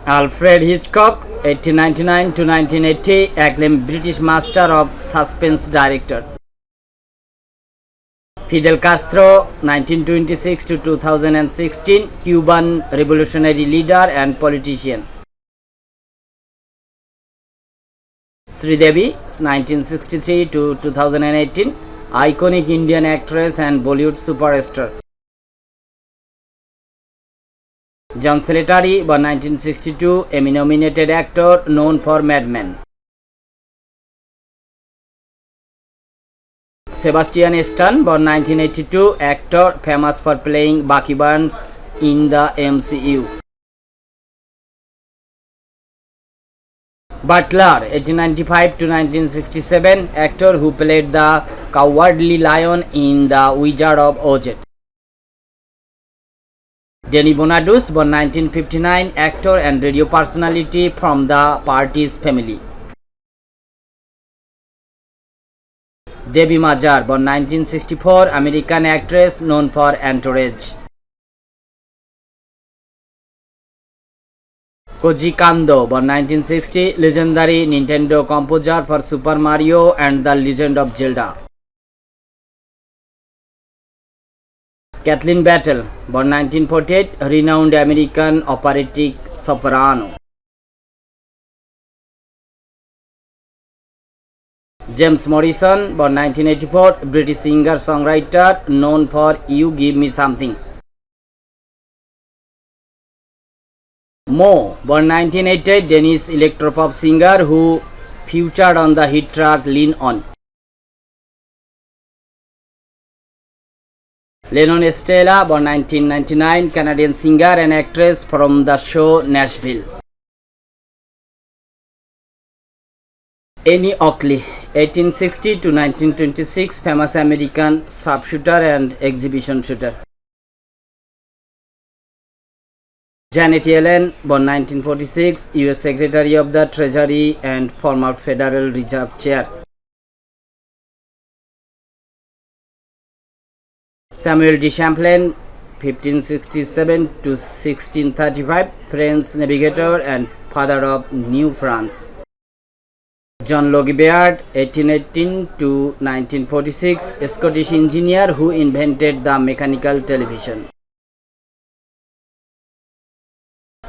Alfred Hitchcock, 1899 to 1980, acclaimed British master of suspense director. Fidel Castro, 1926 to 2016, Cuban revolutionary leader and politician. Sridevi, 1963 to 2018, iconic Indian actress and Bollywood superstar. John Slattery, born 1962, Emmy-nominated actor known for Mad Men. Sebastian Stan, born 1982, actor famous for playing Bucky Barnes in the MCU. Butler, 1895 to 1967, actor who played the Cowardly Lion in The Wizard of Oz. Denny Bonadus, born 1959, actor and radio personality from the Partridge Family. Debbie Mazar, born 1964, American actress known for Entourage. Koji Kondo, born 1960, legendary Nintendo composer for Super Mario and The Legend of Zelda. Kathleen Battle, born 1948, renowned American operatic soprano. James Morrison, born 1984, British singer-songwriter known for You Give Me Something. Mo, born 1988, Danish electropop singer who featured on the hit track Lean On. Lennon Stella, born 1999, Canadian singer and actress from the show Nashville. Annie Oakley, 1860 to 1926, famous American sharpshooter and exhibition shooter. Janet Yellen, born 1946, US Secretary of the Treasury and former Federal Reserve Chair. Samuel de Champlain, 1567 to 1635, French navigator and father of New France. John Logie Baird, 1818 to 1946, a Scottish engineer who invented the mechanical television.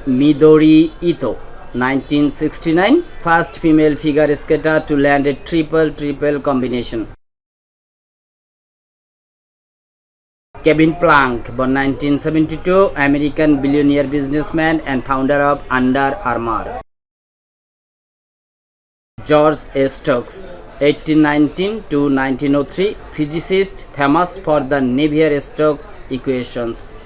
Midori Ito, 1969, first female figure skater to land a triple combination. Kevin Plank, born 1972, American billionaire businessman and founder of Under Armour. George A. Stokes, 1819 to 1903, physicist famous for the Navier-Stokes equations.